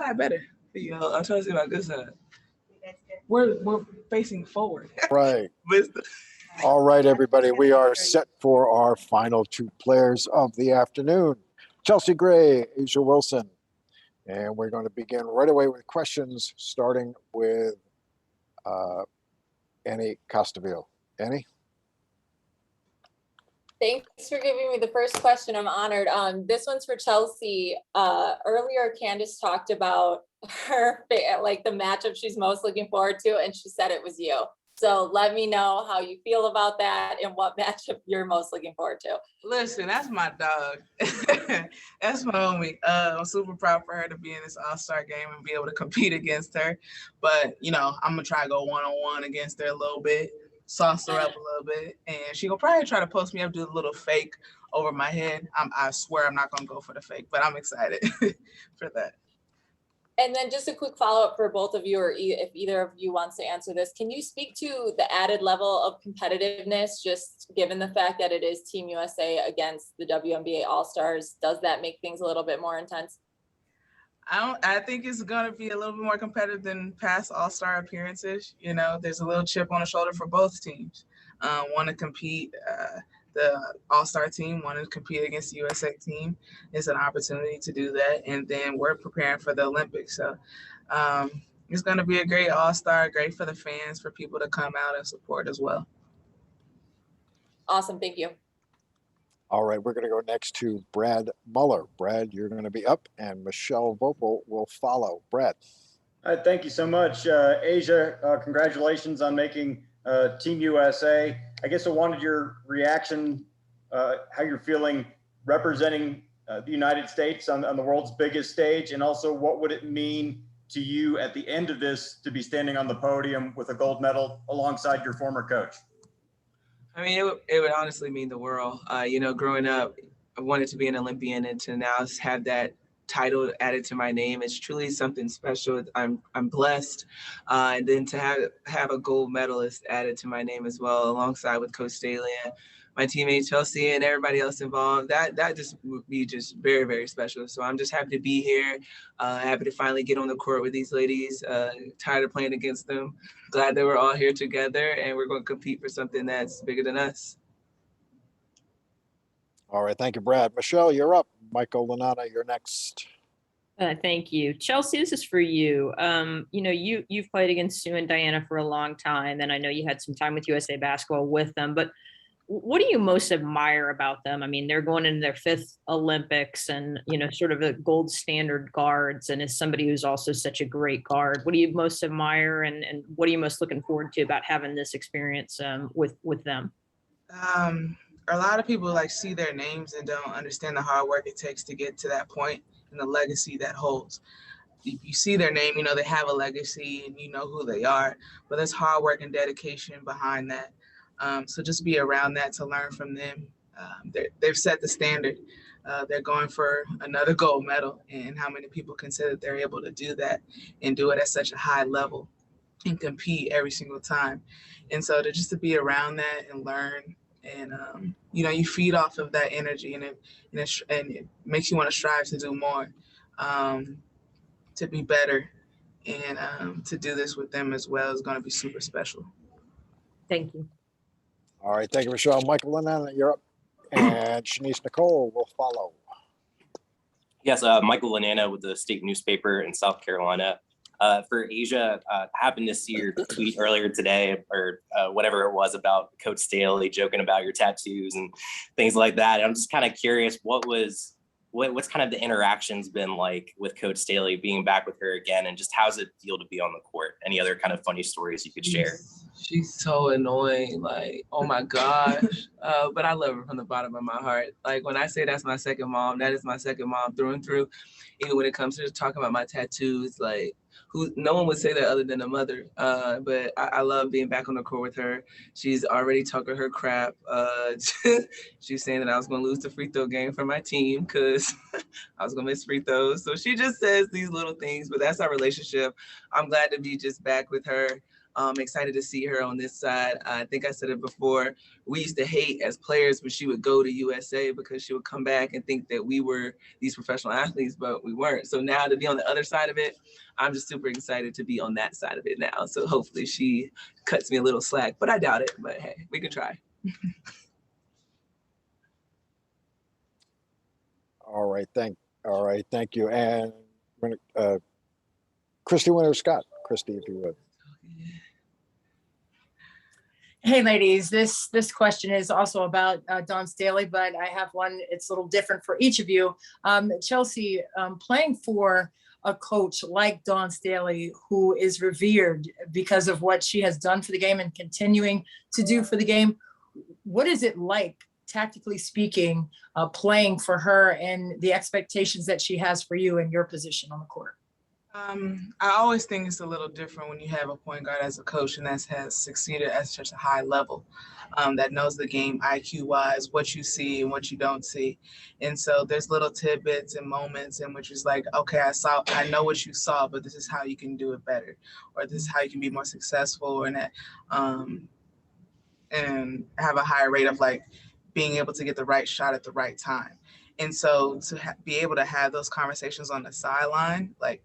probably better. You know, I'm trying to see my good side. We're facing forward. Right. All right, everybody. We are set for our final two players of the afternoon. Chelsea Gray, Asia Wilson. And we're going to begin right away with questions, starting with Annie Costaville. Annie? Thanks for giving me the first question. I'm honored. This one's for Chelsea. Earlier, Candace talked about her, like the matchup she's most looking forward to, and she said it was you. So let me know how you feel about that and what matchup you're most looking forward to. Listen, that's my dog. That's my homie. I'm super proud for her to be in this All-Star game and be able to compete against her. But, you know, I'm going to try to go one-on-one against her a little bit, sauce her up a little bit. And she will probably try to post me up, do a little fake over my head. I swear I'm not going to go for the fake, but I'm excited for that. And then just a quick follow-up for both of you, or if either of you wants to answer this, can you speak to the added level of competitiveness, just given the fact that it is Team USA against the WNBA All-Stars? Does that make things a little bit more intense? I think it's going to be a little bit more competitive than past All-Star appearances. You know, there's a little chip on the shoulder for both teams. Want to compete, the All-Star team want to compete against the USA team. It's an opportunity to do that. And then we're preparing for the Olympics. So it's going to be a great All-Star, great for the fans, for people to come out and support as well. Awesome. Thank you. All right, we're going to go next to Brad Muller. Brad, you're going to be up, and Michelle Vopel will follow. Brad. All right, thank you so much. Asia, congratulations on making Team USA. I guess I wanted your reaction, how you're feeling representing the United States on the world's biggest stage, and also what would it mean to you at the end of this to be standing on the podium with a gold medal alongside your former coach? I mean, it would honestly mean the world. You know, growing up, I wanted to be an Olympian, and to now have that title added to my name, it's truly something special. I'm blessed, and then to have a gold medalist added to my name as well, alongside with Coach Staley and my teammate Chelsea and everybody else involved. That just would be just very, very special. So I'm just happy to be here, happy to finally get on the court with these ladies. Tired of playing against them. Glad that we're all here together, and we're going to compete for something that's bigger than us. All right, thank you, Brad. Michelle, you're up. Michael Lanana, you're next. Thank you. Chelsea, this is for you. You know, you've played against Sue and Diana for a long time, and I know you had some time with USA Basketball with them, but what do you most admire about them? I mean, they're going into their 5th Olympics and, you know, sort of the gold standard guards, and as somebody who's also such a great guard, what do you most admire and what are you most looking forward to about having this experience with them? A lot of people see their names and don't understand the hard work it takes to get to that point and the legacy that holds. You see their name, you know, they have a legacy and you know who they are, but there's hard work and dedication behind that. So just be around that to learn from them. They've set the standard. They're going for another gold medal, and how many people can say that they're able to do that and do it at such a high level and compete every single time. And so to be around that and learn, and you know, you feed off of that energy, and it makes you want to strive to do more, to be better, and to do this with them as well is going to be super special. Thank you. All right, thank you, Michelle. Michael Lanana, you're up, and Shanice Nicole will follow. Yes, Michael Lanana with the State newspaper in South Carolina. For Asia, happened to see your tweet earlier today, or whatever it was, about Coach Staley joking about your tattoos and things like that. And I'm just kind of curious, what's kind of the interactions been like with Coach Staley, being back with her again, and just how's it feel to be on the court? Any other kind of funny stories you could share? She's so annoying, oh my gosh. But I love her from the bottom of my heart. When I say that's my second mom, that is my second mom through and through. Even when it comes to just talking about my tattoos, no one would say that other than a mother. But I love being back on the court with her. She's already talking her crap. She's saying that I was going to lose the free throw game for my team because I was going to miss free throws. So she just says these little things, but that's our relationship. I'm glad to be just back with her. Excited to see her on this side. I think I said it before. We used to hate as players when she would go to USA because she would come back and think that we were these professional athletes, but we weren't. So now to be on the other side of it, I'm just super excited to be on that side of it now. So hopefully she cuts me a little slack, but I doubt it. But hey, we can try. All right, thank you. And Christy Winter Scott. Christy, if you would. Hey, ladies, this question is also about Dawn Staley, but I have one, it's a little different for each of you. Chelsea, playing for a coach like Dawn Staley, who is revered because of what she has done for the game and continuing to do for the game, what is it like, tactically speaking, playing for her and the expectations that she has for you in your position on the court? I always think it's a little different when you have a point guard as a coach and that has succeeded at such a high level, that knows the game IQ-wise, what you see and what you don't see. And so there's little tidbits and moments in which it's like, okay, I know what you saw, but this is how you can do it better, or this is how you can be more successful, and have a higher rate of like being able to get the right shot at the right time. And so to be able to have those conversations on the sideline, like,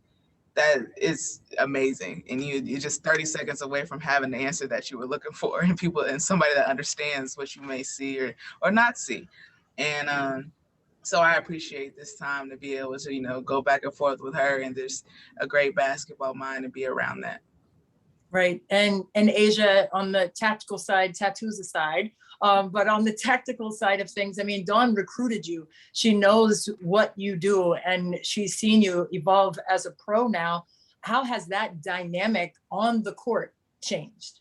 that is amazing. And you're just 30 seconds away from having the answer that you were looking for, and somebody that understands what you may see or not see. And so I appreciate this time to be able to, go back and forth with her, and there's a great basketball mind to be around that. Right. And Asia, on the tactical side, tattoos aside, but on the tactical side of things, I mean, Dawn recruited you. She knows what you do, and she's seen you evolve as a pro now. How has that dynamic on the court changed?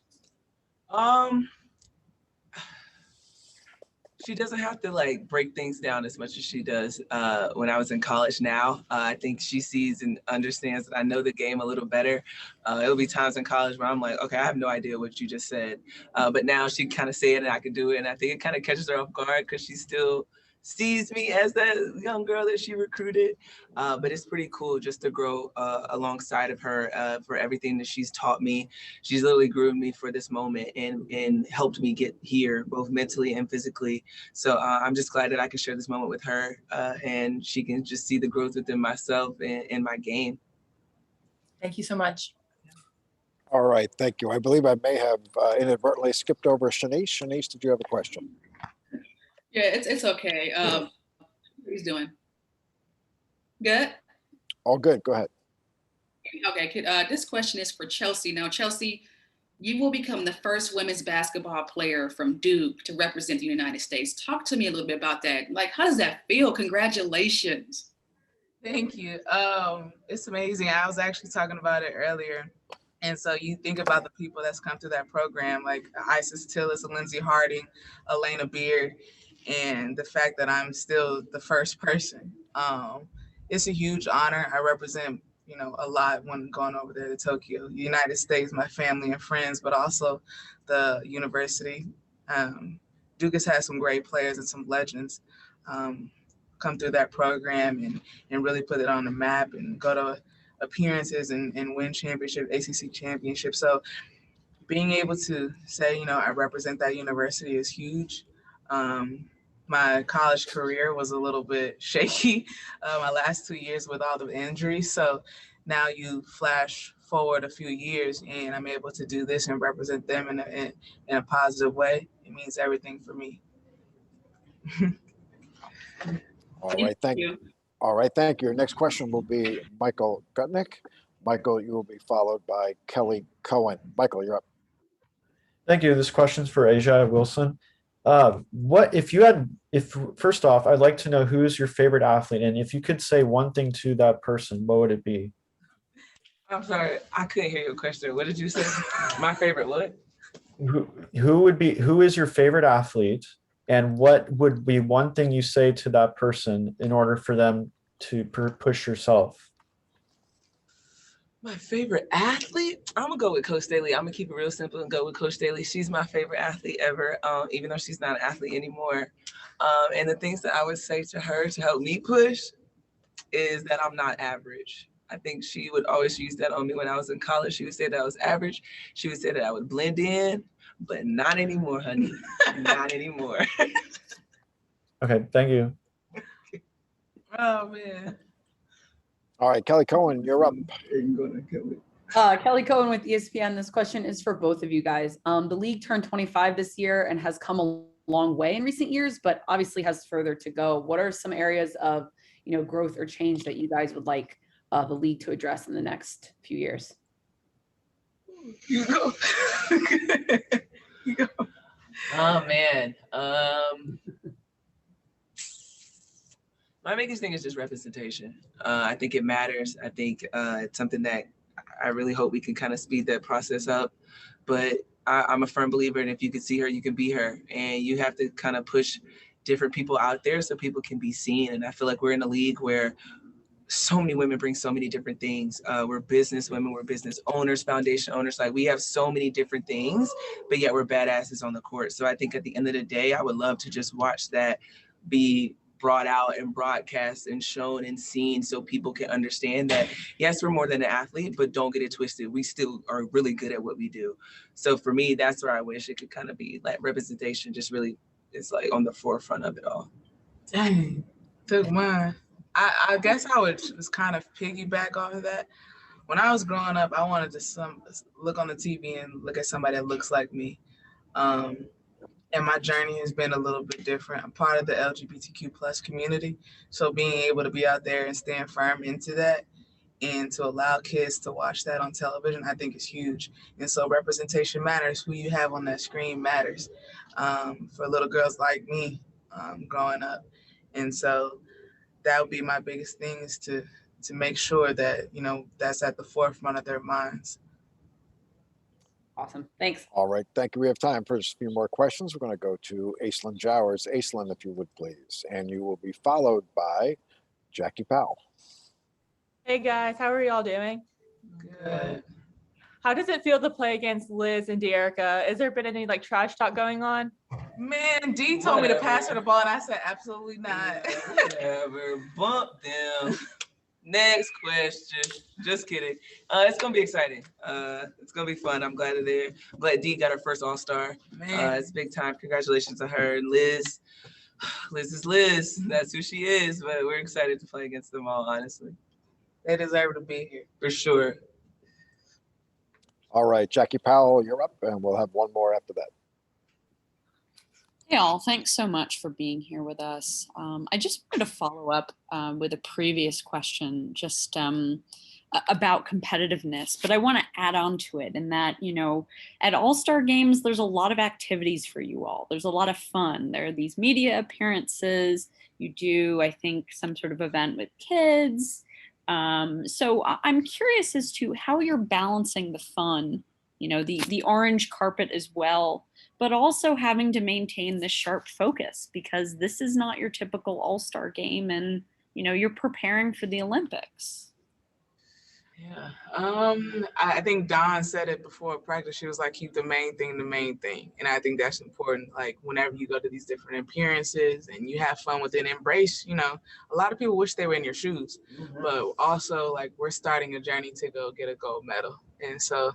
She doesn't have to like break things down as much as she does when I was in college now. I think she sees and understands that I know the game a little better. It'll be times in college where I'm like, okay, I have no idea what you just said. But now she kind of say it and I can do it. And I think it kind of catches her off guard because she still sees me as that young girl that she recruited. But it's pretty cool just to grow alongside of her for everything that she's taught me. She's literally groomed me for this moment and helped me get here, both mentally and physically. So I'm just glad that I can share this moment with her and she can just see the growth within myself and my game. Thank you so much. All right, thank you. I believe I may have inadvertently skipped over Shanice. Shanice, did you have a question? Yeah, it's okay. How he's doing? Good? All good, go ahead. Okay, this question is for Chelsea. Now, Chelsea, you will become the first women's basketball player from Duke to represent the United States. Talk to me a little bit about that. Like, how does that feel? Congratulations. Thank you. It's amazing. I was actually talking about it earlier. And so you think about the people that's come through that program, like Isis Tillis, Lindsey Harding, Elena Beard, and the fact that I'm still the first person. It's a huge honor. I represent, a lot when going over there to Tokyo, the United States, my family and friends, but also the university. Duke has had some great players and some legends come through that program and really put it on the map and go to appearances and win championship, ACC championship. So being able to say, I represent that university is huge. My college career was a little bit shaky my last 2 years with all the injuries. So now you flash forward a few years and I'm able to do this and represent them in a positive way. It means everything for me. All right, thank you. All right, thank you. Next question will be Michael Gutnick. Michael, you will be followed by Kelly Cohen. Michael, you're up. Thank you. This question's for Asia Wilson. First off, I'd like to know who is your favorite athlete, and if you could say one thing to that person, what would it be? I'm sorry, I couldn't hear your question. What did you say? My favorite what? Who is your favorite athlete, and what would be one thing you say to that person in order for them to push yourself? My favorite athlete? I'm gonna go with Coach Staley. I'm gonna keep it real simple and go with Coach Staley. She's my favorite athlete ever, even though she's not an athlete anymore. And the things that I would say to her to help me push is that I'm not average. I think she would always use that on me when I was in college. She would say that I was average. She would say that I would blend in, but not anymore, honey. Not anymore. Okay, thank you. Oh, man. All right, Kelly Cohen, you're up. Kelly Cohen with ESPN. This question is for both of you guys. The league turned 25 this year and has come a long way in recent years, but obviously has further to go. What are some areas of growth or change that you guys would like the league to address in the next few years? You go. You go. Oh, man. My biggest thing is just representation. I think it matters. I think it's something that I really hope we can kind of speed that process up. But I'm a firm believer in if you can see her, you can be her. And you have to kind of push different people out there so people can be seen. And I feel like we're in a league where so many women bring so many different things. We're business women, we're business owners, foundation owners. Like we have so many different things, but yet we're badasses on the court. So I think at the end of the day, I would love to just watch that be brought out and broadcast and shown and seen so people can understand that, yes, we're more than an athlete, but don't get it twisted. We still are really good at what we do. So for me, that's where I wish it could kind of be like representation just really is like on the forefront of it all. Dang, took mine. I guess I would just kind of piggyback off of that. When I was growing up, I wanted to look on the TV and look at somebody that looks like me. And my journey has been a little bit different. I'm part of the LGBTQ plus community. So being able to be out there and stand firm into that and to allow kids to watch that on television, I think is huge. And so representation matters. Who you have on that screen matters for little girls like me growing up. And so that would be my biggest thing is to make sure that, that's at the forefront of their minds. Awesome. Thanks. All right. Thank you. We have time for just a few more questions. We're going to go to Aislinn Jowers. Aislinn, if you would, please. And you will be followed by Jackie Powell. Hey, guys. How are y'all doing? Good. How does it feel to play against Liz and Dearica? Has there been any trash talk going on? Man, Dee told me to pass her the ball, and I said, absolutely not. Whatever. Bump them. Next question. Just kidding. It's gonna be exciting. It's gonna be fun. I'm glad they're there. I'm glad Dee got her first All-Star. It's big time. Congratulations to her. And Liz is Liz. That's who she is. But we're excited to play against them all. Honestly, they deserve to be here for sure. All right, Jackie Powell, you're up, and we'll have one more after that. Hey all, thanks so much for being here with us. I just wanted to follow up with a previous question just about competitiveness, but I want to add on to it in that, at All-Star games, there's a lot of activities for you all. There's a lot of fun. There are these media appearances. You do, I think, some sort of event with kids. So I'm curious as to how you're balancing the fun, the orange carpet as well, but also having to maintain this sharp focus because this is not your typical All-Star game and, you're preparing for the Olympics. Yeah. I think Dawn said it before practice. She was like, keep the main thing the main thing. And I think that's important. Like whenever you go to these different appearances and you have fun with it, embrace, a lot of people wish they were in your shoes, but also like we're starting a journey to go get a gold medal. And so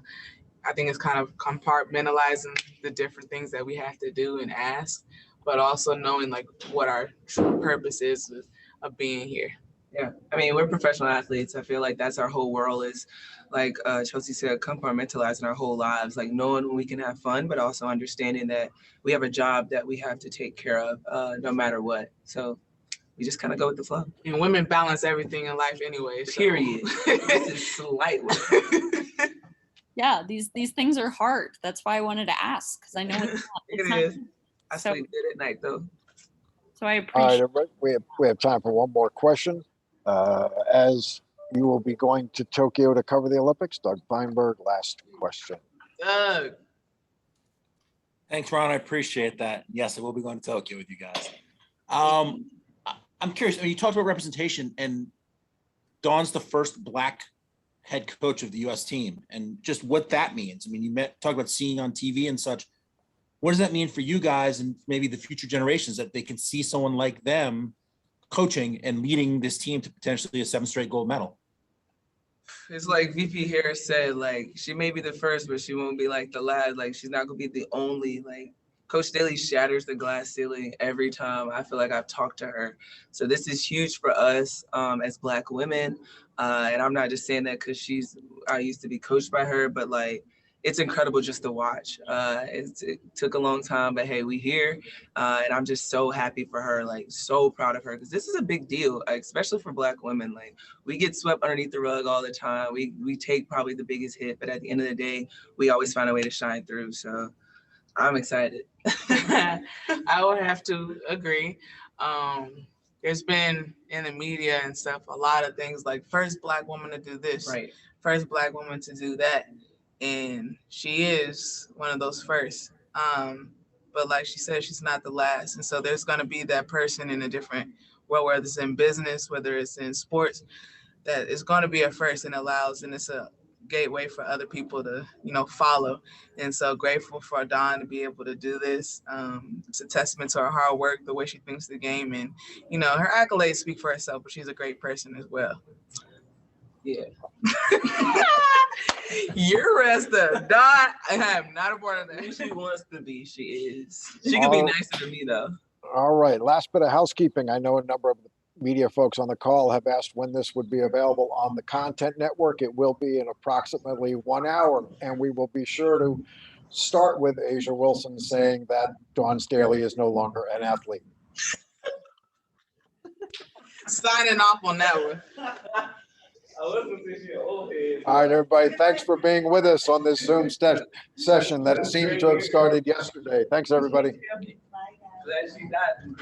I think it's kind of compartmentalizing the different things that we have to do and ask, but also knowing like what our true purpose is of being here. Yeah, I mean, we're professional athletes. I feel like that's our whole world is, like Chelsea said, compartmentalizing our whole lives, like knowing when we can have fun, but also understanding that we have a job that we have to take care of no matter what. So we just kind of go with the flow. And women balance everything in life anyway. So. Period. This is slightly. Yeah, these things are hard. That's why I wanted to ask because I know it's not. It is. I sleep good at night though. So I appreciate. All right, we have time for one more question. As you will be going to Tokyo to cover the Olympics, Doug Feinberg, last question. Doug. Thanks, Ron. I appreciate that. Yes, I will be going to Tokyo with you guys. I'm curious. You talked about representation, and Dawn's the first Black head coach of the U.S. team, and just what that means. I mean, you talk about seeing on TV and such. What does that mean for you guys and maybe the future generations that they can see someone like them coaching and leading this team to potentially a 7th straight gold medal? It's like VP Harris said, like, she may be the first, but she won't be like the last. Like, she's not gonna be the only. Like, Coach Staley shatters the glass ceiling every time I feel like I've talked to her. So this is huge for us as Black women. And I'm not just saying that because I used to be coached by her, but like, it's incredible just to watch. It took a long time, but hey, we here. And I'm just so happy for her, like so proud of her, because this is a big deal, especially for Black women. Like, we get swept underneath the rug all the time. We take probably the biggest hit, but at the end of the day, we always find a way to shine through. So I'm excited. I would have to agree. There's been in the media and stuff, a lot of things like first Black woman to do this, Right. first Black woman to do that. And she is one of those first. But like she said, she's not the last. And so there's going to be that person in a different world, whether it's in business, whether it's in sports, that is going to be a first and it's a gateway for other people to, follow. And so grateful for Dawn to be able to do this. It's a testament to her hard work, the way she thinks the game, and, her accolades speak for herself, but she's a great person as well. Yeah. You're Resta. Dawn, I am not a part of that. She wants to be. She is. She can be nicer to me, though. All right. Last bit of housekeeping. I know a number of media folks on the call have asked when this would be available on the Content Network. It will be in approximately 1 hour, and we will be sure to start with Asia Wilson saying that Dawn Staley is no longer an athlete. Signing off on that one. All right, everybody. Thanks for being with us on this Zoom session that seemed to have started yesterday. Thanks, everybody.